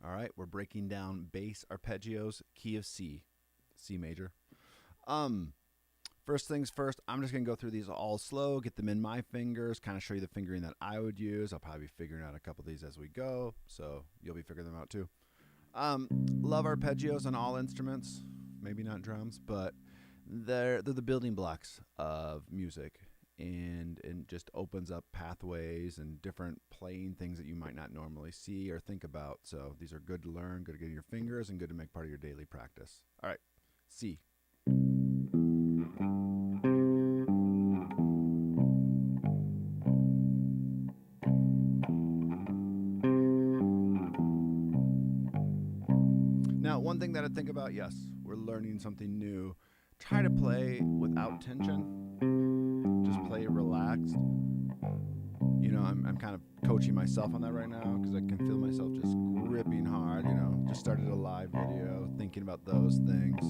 All right, we're breaking down bass arpeggios, key of C, C major. First things first, I'm just gonna go through these all slow, get them in my fingers, kind of show you the fingering that I would use. I'll probably be figuring out a couple of these as we go, so you'll be figuring them out too. Love arpeggios on all instruments, maybe not drums, but they're the building blocks of music, and just opens up pathways and different playing things that you might not normally see or think about. So these are good to learn, good to get in your fingers, and good to make part of your daily practice. All right, C. Now, one thing that I think about, yes, we're learning something new. Try to play without tension. Just play relaxed. You know, I'm kind of coaching myself on that right now because I can feel myself just gripping hard. You know, just started a live video thinking about those things.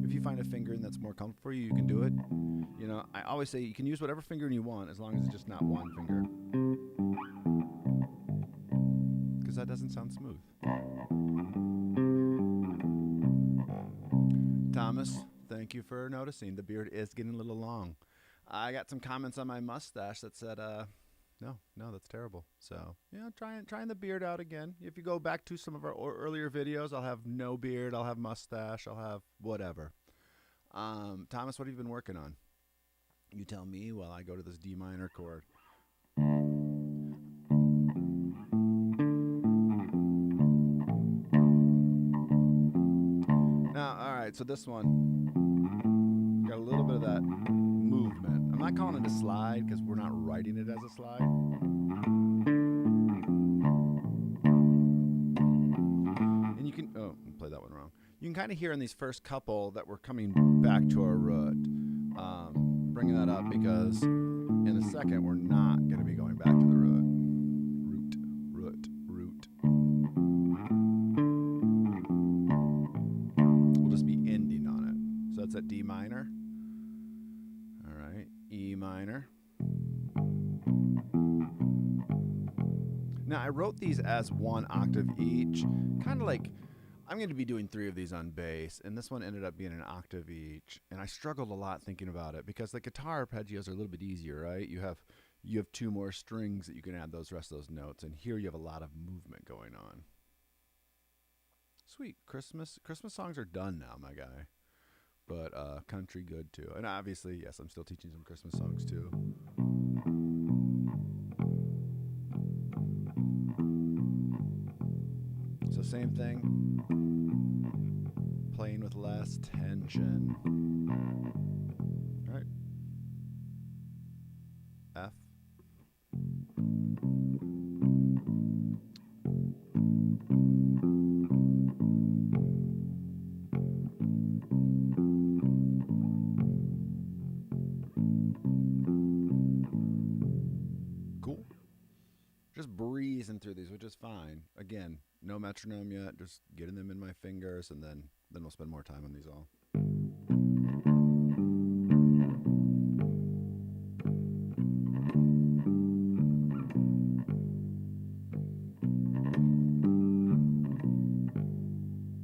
If you find a fingering that's more comfortable for you, you can do it. You know, I always say you can use whatever fingering you want as long as it's just not one finger. Because that doesn't sound smooth. Thomas, thank you for noticing. The beard is getting a little long. I got some comments on my mustache that said, no, that's terrible. So, yeah, trying the beard out again. If you go back to some of our earlier videos, I'll have no beard, I'll have mustache, I'll have whatever. Thomas, what have you been working on? You tell me while I go to this D minor chord. Now, all right, so this one got a little bit of that movement. I'm not calling it a slide because we're not writing it as a slide. And you can, oh, I played that one wrong. You can kind of hear in these first couple that we're coming back to our root. Bringing that up because in a second we're not going to be going back to the root. Root. We'll just be ending on it. So that's at D minor. All right, E minor. Now I wrote these as one octave each, kind of like I'm going to be doing 3 of these on bass, and this one ended up being an octave each. And I struggled a lot thinking about it because the guitar arpeggios are a little bit easier, right? You have 2 more strings that you can add those rest of those notes, and here you have a lot of movement going on. Sweet, Christmas songs are done now, my guy. But country good too, and obviously, yes, I'm still teaching some Christmas songs too. So same thing, playing with less tension. All right, F. Cool. Just breezing through these, which is fine. Again, no metronome yet, just getting them in my fingers, and then we'll spend more time on these all.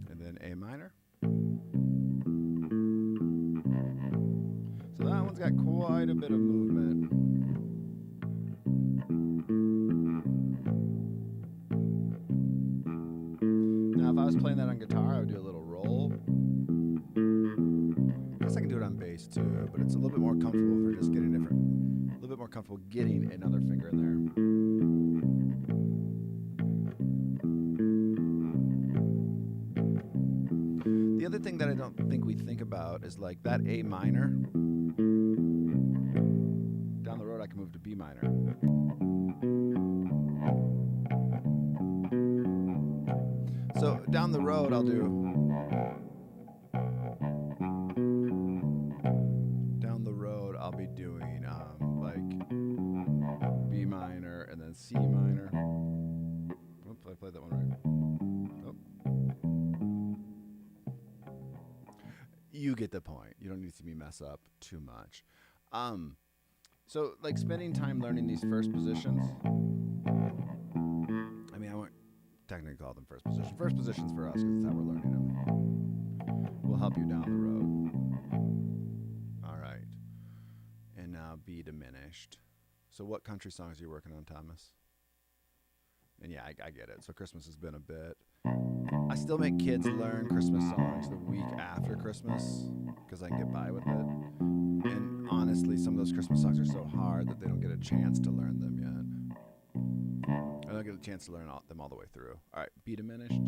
And then A minor. So that one's got quite a bit of movement. Now, if I was playing that on guitar, I would do a little roll. I guess I can do it on bass too, but it's a little bit more comfortable for just getting a little bit more comfortable getting another finger in there. The other thing that I don't think we think about is like that A minor. Down the road, I can move to B minor. So down the road, I'll do. Down the road, I'll be doing like B minor and then C minor. Oops, I played that one right. Oh. You get the point. You don't need to see me mess up too much. So, like spending time learning these first positions. I mean, I won't technically call them first position. First positions for us because it's how we're learning them. Will help you down the road. All right. And now be diminished. So, what country songs are you working on, Thomas? And yeah, I get it. So Christmas has been a bit. I still make kids learn Christmas songs the week after Christmas because I can get by with it. And honestly, some of those Christmas songs are so hard that they don't get a chance to learn them yet. I don't get a chance to learn them all the way through. All right, be diminished.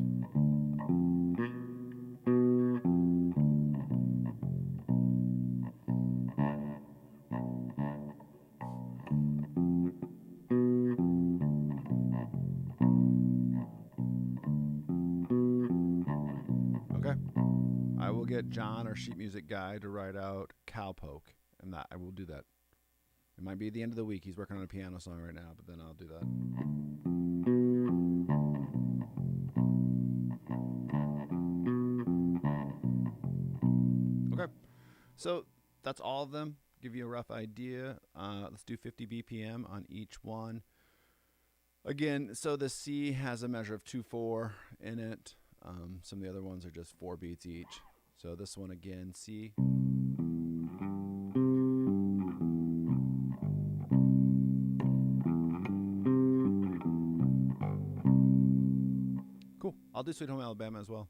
I will get John, our sheet music guy, to write out Cowpoke, and that I will do that. It might be the end of the week. He's working on a piano song right now, but then I'll do that. Okay, so that's all of them. Give you a rough idea. Let's do 50 BPM on each one. Again, so the C has a measure of 2/4 in it. Some of the other ones are just 4 beats each. So this one again, C. Cool. I'll do Sweet Home Alabama as well.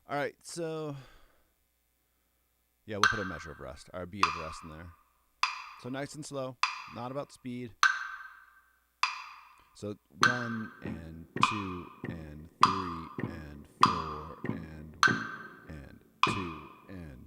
All right, so yeah, we'll put a measure of rest, or a beat of rest in there. So nice and slow, not about speed. So 1 and 2 and 3 and 4 and 2 and.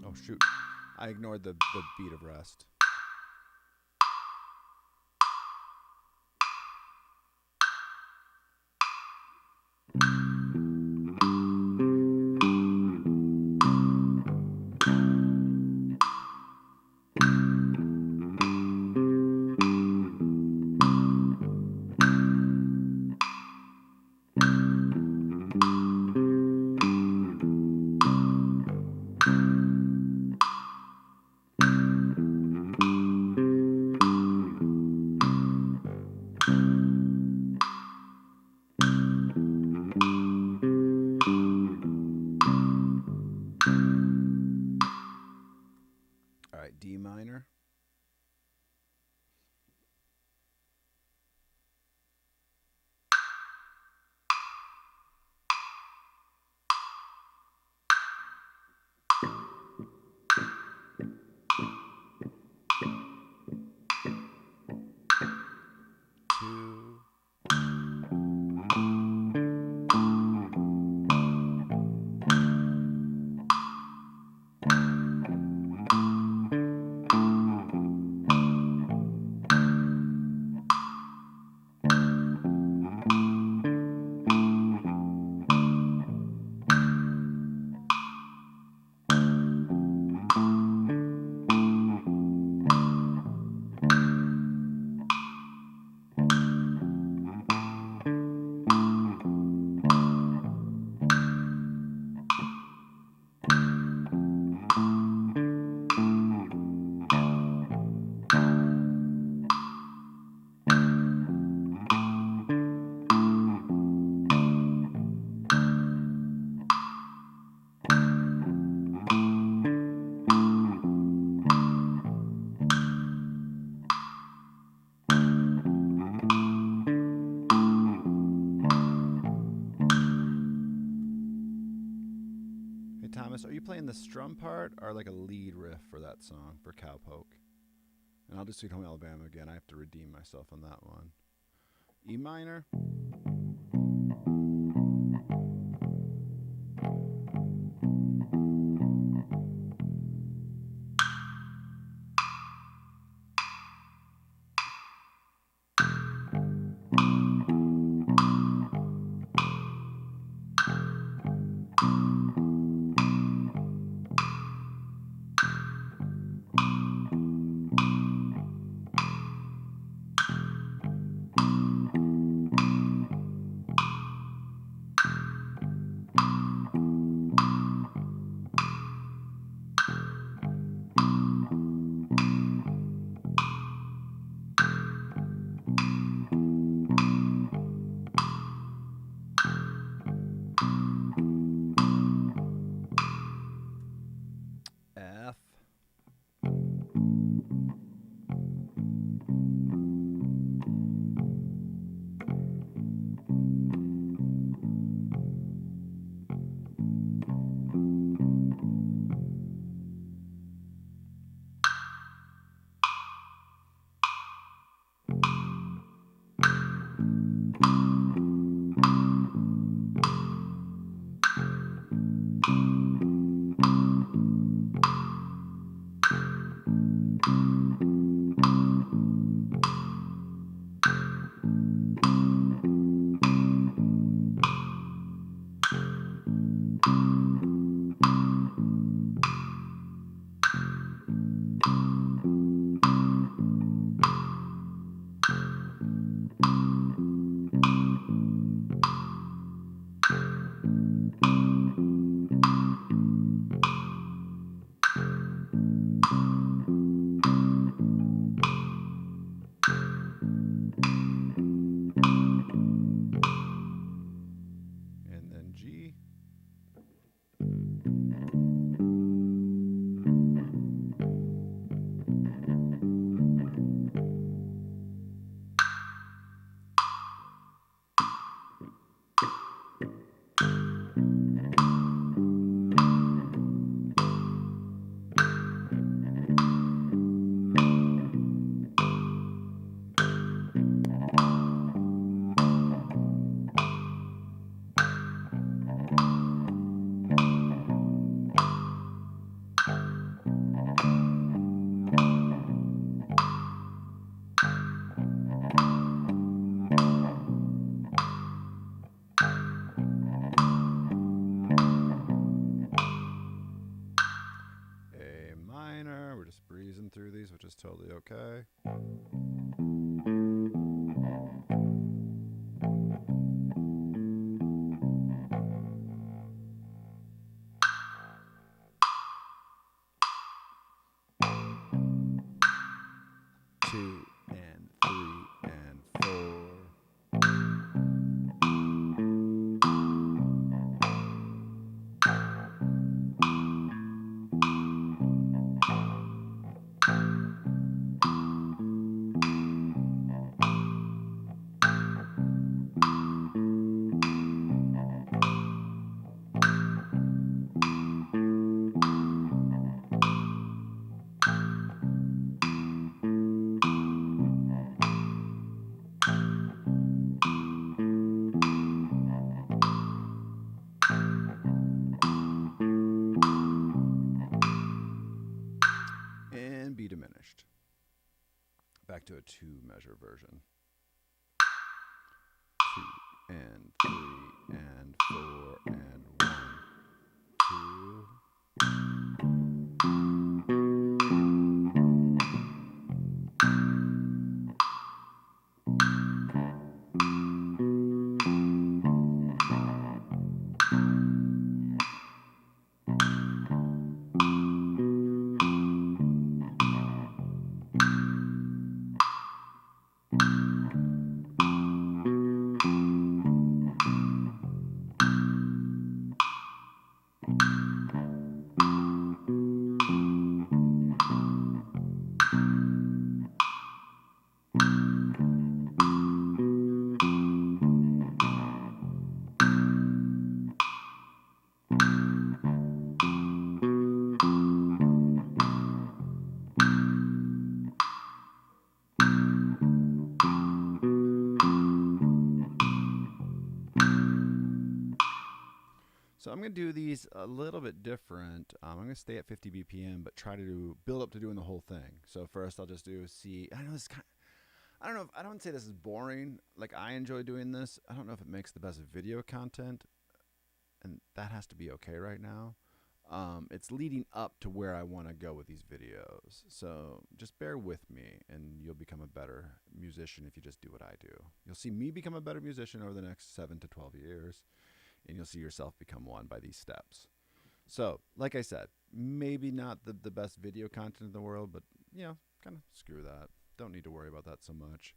Oh shoot, I ignored the beat of rest. All right, D minor. Two. Thomas, are you playing the strum part or like a lead riff for that song for Cowpoke? And I'll do Sweet Home Alabama again. I have to redeem myself on that one. E minor. totally okay. Two and three and four. And B diminished. Back to a 2-measure version. 2 and 3 and 4 and 1, 2. So I'm going to do these a little bit different. I'm going to stay at 50 BPM, but try to build up to doing the whole thing. So first I'll just do C. I know this kind of, I don't know if, I don't say this is boring. Like, I enjoy doing this. I don't know if it makes the best video content, and that has to be okay right now. It's leading up to where I want to go with these videos. So just bear with me, and you'll become a better musician if you just do what I do. You'll see me become a better musician over the next 7 to 12 years. And you'll see yourself become one by these steps. So, like I said, maybe not the best video content in the world, but, you know, kind of screw that. Don't need to worry about that so much.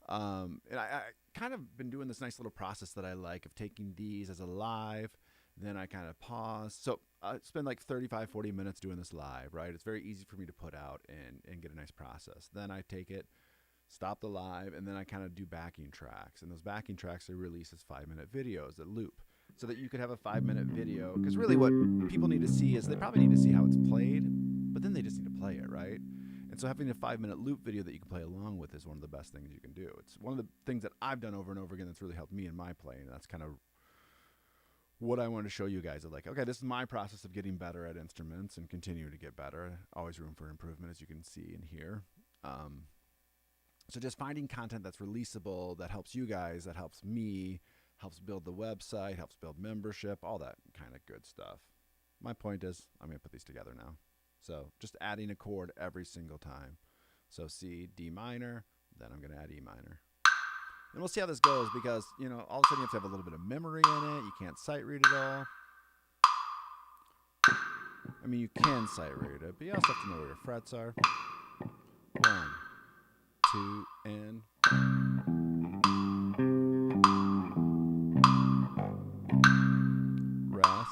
And I kind of been doing this nice little process that I like of taking these as a live, then I kind of pause. So I spend like 35, 40 minutes doing this live, right? It's very easy for me to put out and get a nice process. Then I take it, stop the live, and then I kind of do backing tracks. And those backing tracks are released as 5-minute videos that loop, so that you could have a 5-minute video. Because really what people need to see is they probably need to see how it's played, but then they just need to play it, right? And so having a 5-minute loop video that you can play along with is one of the best things you can do. It's one of the things that I've done over and over again that's really helped me in my playing. And that's kind of what I wanted to show you guys. Of like, okay, this is my process of getting better at instruments and continue to get better. Always room for improvement, as you can see and hear. So just finding content that's releasable, that helps you guys, that helps me, helps build the website, helps build membership, all that kind of good stuff. My point is, I'm going to put these together now. So just adding a chord every single time. So C, D minor, then I'm going to add E minor. And we'll see how this goes, because, you know, all of a sudden you have to have a little bit of memory in it. You can't sight read it all. I mean, you can sight read it, but you also have to know where your frets are. 1, 2, and... rest.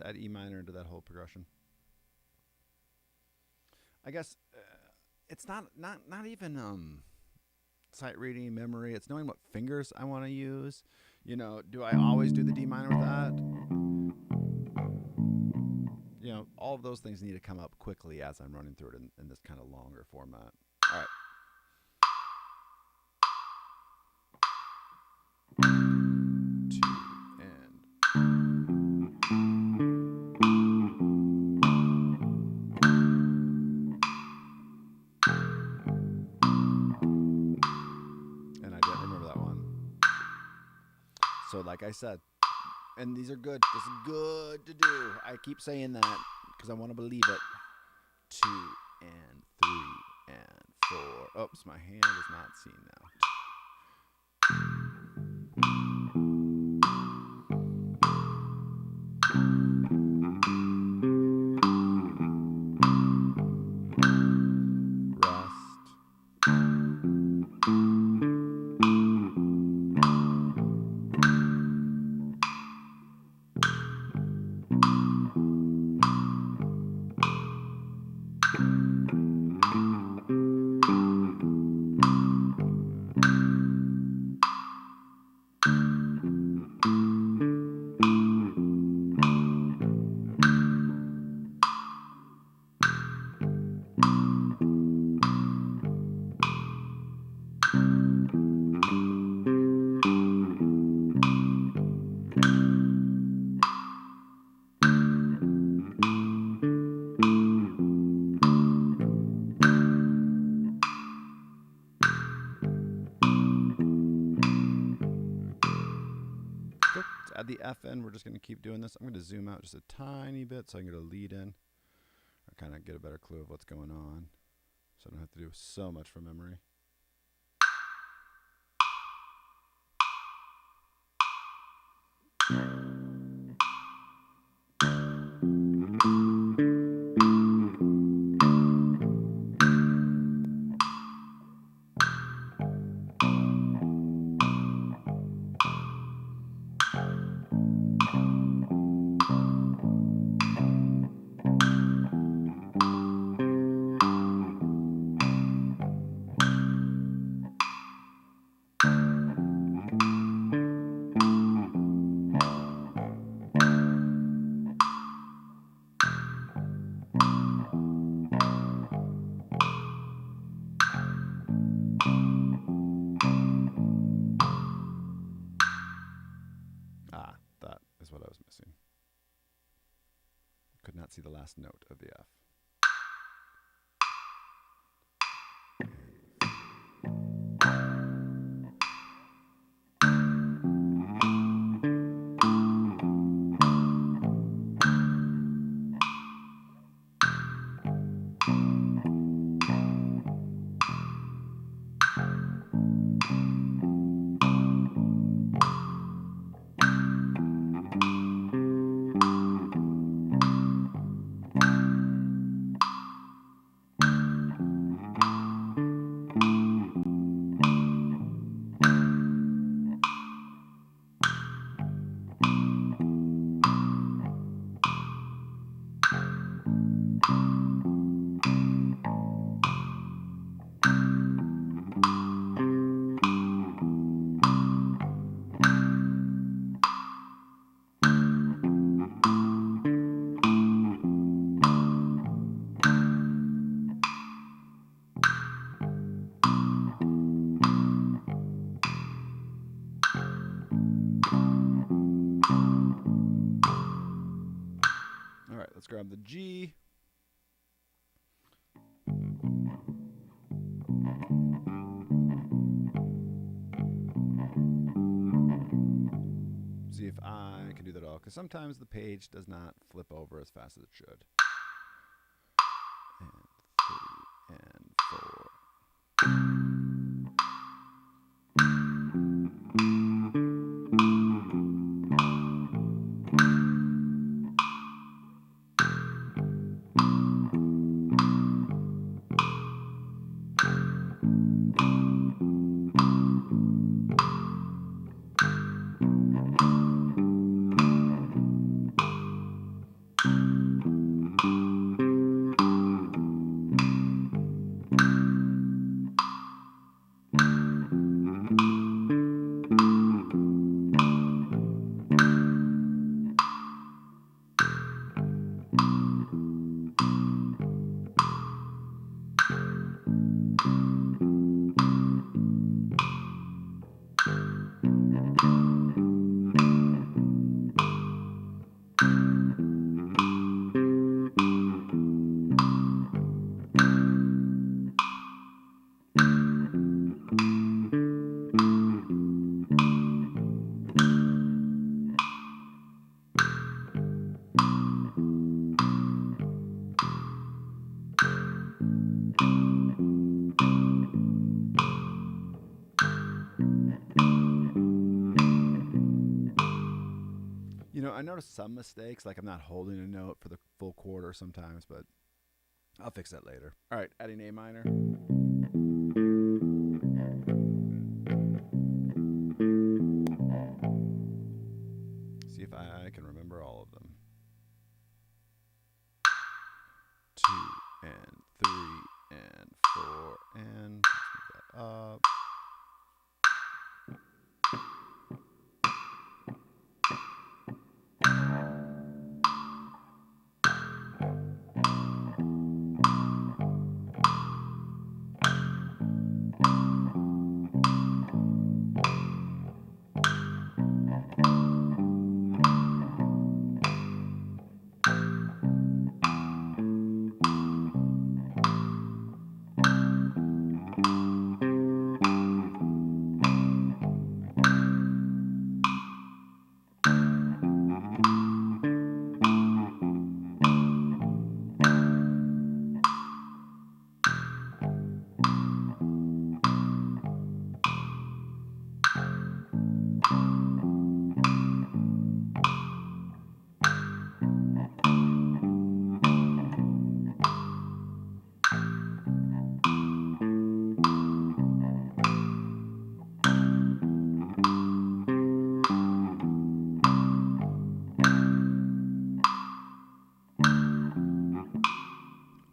add E minor into that whole progression. I guess it's not even sight reading, memory. It's knowing what fingers I want to use. You know, do I always do the D minor with that? You know, all of those things need to come up quickly as I'm running through it in this kind of longer format. All right. So like I said, and these are good. This is good to do. I keep saying that because I want to believe it. 2 and 3 and 4. Oops, my hand is not seen now. Add the F in. We're just going to keep doing this. I'm going to zoom out just a tiny bit so I can get a lead in or kind of get a better clue of what's going on so I don't have to do so much from memory. That is what I was missing. Could not see the last note of the F. Let's grab the G. See if I can do that all, because sometimes the page does not flip over as fast as it should. And 3 and 4. noticed some mistakes, like I'm not holding a note for the full quarter sometimes, but I'll fix that later. All right, adding A minor. See if I can remember all of them. 2 and 3 and 4 and let's move that up.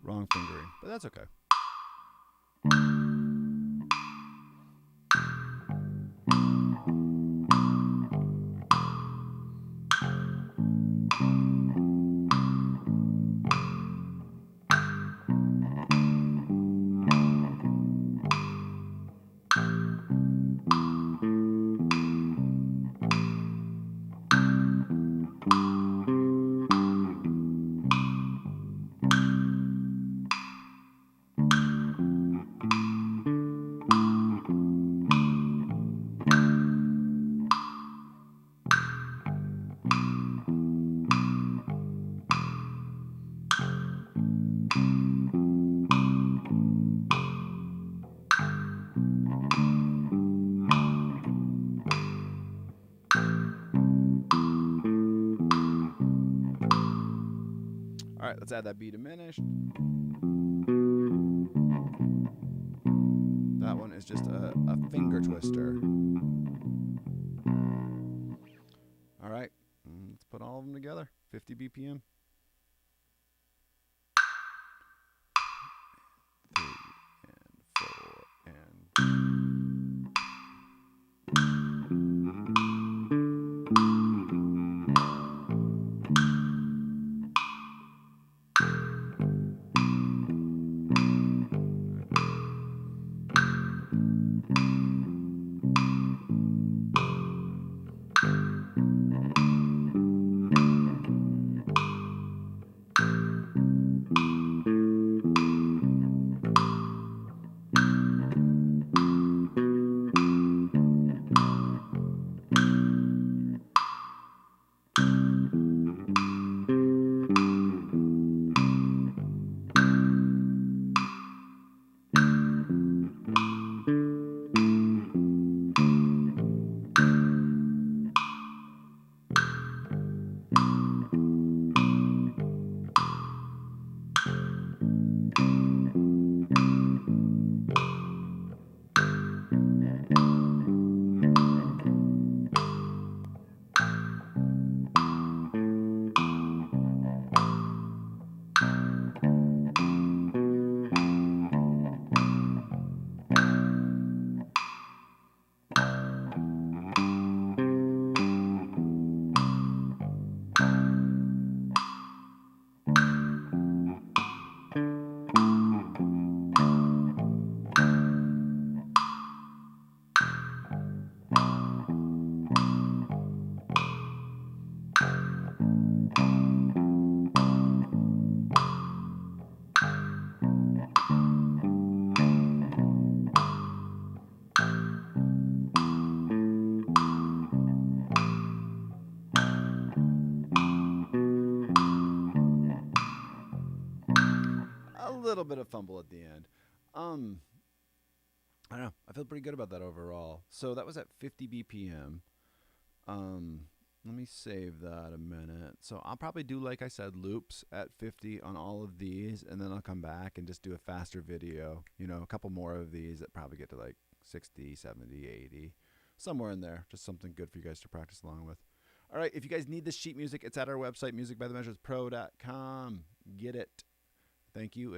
Wrong fingering, but that's okay. All right, let's add that B diminished. That one is just a finger twister. All right, let's put all of them together. 50 BPM. 3 and 4 and... little bit of fumble at the end. I don't know. I feel pretty good about that overall. So that was at 50 BPM. Let me save that a minute. So I'll probably do, like I said, loops at 50 on all of these, and then I'll come back and just do a faster video. You know, a couple more of these that probably get to like 60, 70, 80, somewhere in there. Just something good for you guys to practice along with. All right, if you guys need this sheet music, it's at our website, musicbythemeasurespro.com. Get it. Thank you.